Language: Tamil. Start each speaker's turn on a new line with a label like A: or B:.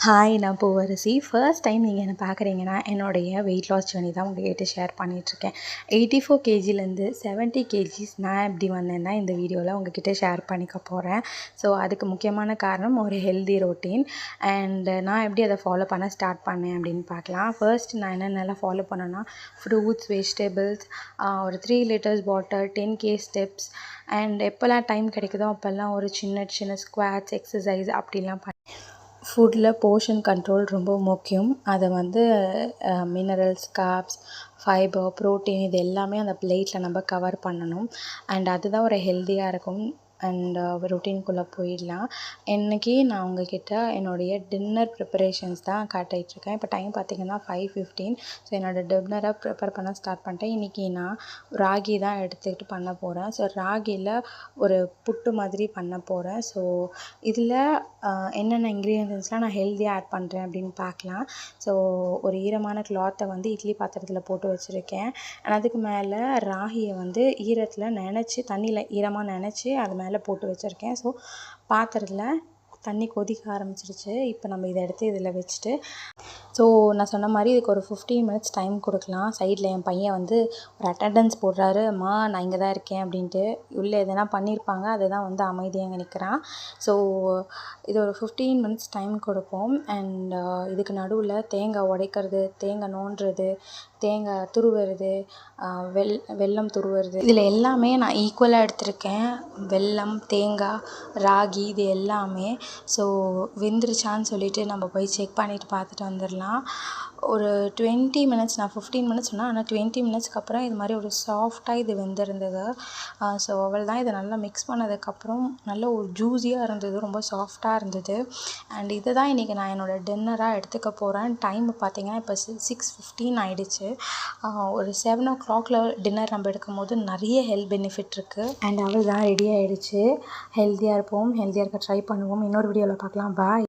A: ஹாய், நான் பூவரசி. ஃபர்ஸ்ட் டைம் நீங்கள் என்ன பார்க்குறீங்கன்னா, என்னுடைய வெயிட் லாஸ் ஜர்னி தான் உங்கள்கிட்ட ஷேர் பண்ணிகிட்ருக்கேன். 84 கேஜிலேருந்து 70 கேஜிஸ் நான் எப்படி வந்தேன்னா இந்த வீடியோவில் உங்கள்கிட்ட ஷேர் பண்ணிக்க போகிறேன். ஸோ அதுக்கு முக்கியமான காரணம் ஒரு ஹெல்தி ரொட்டீன். அண்ட் நான் எப்படி அதை ஃபாலோ பண்ண ஸ்டார்ட் பண்ணேன் அப்படின்னு பார்க்கலாம். ஃபர்ஸ்ட் நான் என்னென்னலாம் ஃபாலோ பண்ணேன்னா, ஃப்ரூட்ஸ், வெஜிடபிள்ஸ், ஒரு 3 litres water, 10K steps, and எப்போல்லாம் டைம் கிடைக்குதோ அப்போல்லாம் ஒரு சின்ன சின்ன ஸ்குவாட்ஸ், எக்ஸசைஸ் அப்படிலாம் ஃபுட்டில் போர்ஷன் கண்ட்ரோல் ரொம்ப முக்கியம். அதை வந்து மினரல்ஸ், கார்ப்ஸ், ஃபைபர், ப்ரோட்டீன் இது எல்லாமே அந்த பிளேட்டில் நம்ம கவர் பண்ணணும். அண்ட் அதுதான் ஒரு ஹெல்த்தியாக இருக்கும். அண்ட் ரொட்டீனுக்குள்ளே போயிடலாம். இன்றைக்கி நான் உங்கள்கிட்ட என்னுடைய டின்னர் ப்ரிப்பரேஷன்ஸ் தான் காட்டிகிட்ருக்கேன். இப்போ டைம் பார்த்திங்கன்னா 5:15. ஸோ என்னோடய டின்னரை ப்ரிப்பேர் பண்ண ஸ்டார்ட் பண்ணிட்டேன். இன்றைக்கி நான் ராகி தான் எடுத்துக்கிட்டு பண்ண போகிறேன். ஸோ ராகியில் ஒரு புட்டு மாதிரி பண்ண போகிறேன். ஸோ இதில் என்னென்ன இன்க்ரீடியன்ட்ஸ்லாம் நான் ஹெல்த்தியாக ஆட் பண்ணுறேன் அப்படின்னு பார்க்கலாம். ஸோ ஒரு ஈரமான கிளாத்தை வந்து இட்லி பாத்திரத்தில் போட்டு வச்சுருக்கேன். அதுக்கு மேலே ராகியை வந்து ஈரத்தில் நனைச்சி, தண்ணியில் ஈரமாக நனைச்சி அது மேலே போட்டு வச்சுருக்கேன். ஸோ பாத்திரத்தில் தண்ணி கொதிக்க ஆரம்பிச்சிருச்சு. இப்போ நம்ம இதை எடுத்து இதில் வச்சுட்டு, ஸோ நான் சொன்ன மாதிரி இதுக்கு ஒரு 15 மினிட்ஸ் டைம் கொடுக்கலாம். சைடில் என் பையன் வந்து ஒரு அட்டெண்டன்ஸ் போடுறாரு, அம்மா நான் இங்கே தான் இருக்கேன் அப்படின்ட்டு. உள்ளே எதனா பண்ணியிருப்பாங்க, அதுதான் வந்து அமைதியாக நிற்கிறான். ஸோ இது ஒரு 15 மினிட்ஸ் டைம் கொடுப்போம். அண்ட் இதுக்கு நடுவில் தேங்காய் உடைக்கிறது, தேங்காய் நோண்டுறது, தேங்காய் துருவுறது, வெல்லம் துருவுறது, இதில் எல்லாமே நான் ஈக்குவலாக எடுத்திருக்கேன். வெல்லம், தேங்காய், ராகி இது எல்லாமே. ஸோ வெந்துருச்சான்னு சொல்லிவிட்டு நம்ம போய் செக் பண்ணிவிட்டு பார்த்துட்டு வந்துடலாம். ஒரு 20 மினிட்ஸ், நான் 15 மினிட்ஸ் சொன்னேன், ஆனால் 20 மினிட்ஸ்க்கு அப்புறம் இது மாதிரி ஒரு சாஃப்டாக இது வெந்திருந்தது. ஸோ அவள் தான் இதை நல்லா மிக்ஸ் பண்ணதுக்கப்புறம் நல்ல ஒரு ஜூஸியாக இருந்தது, ரொம்ப சாஃப்டாக இருந்தது. அண்ட் இதை தான் இன்றைக்கி நான் என்னோடய டின்னராக எடுத்துக்க போகிறேன். டைம் பார்த்திங்கன்னா இப்போ 6:15 ஆகிடுச்சு. ஒரு 7 o'clock டின்னர் நம்ம எடுக்கும் போது நிறைய ஹெல்த் பெனிஃபிட் இருக்குது. அண்ட் அவள் தான் ரெடி ஆகிடுச்சு. ஹெல்த்தியாக இருப்போம், ஹெல்த்தியாக இருக்க ட்ரை பண்ணுவோம். இன்னொரு வீடியோவில் பார்க்கலாம். பாய்.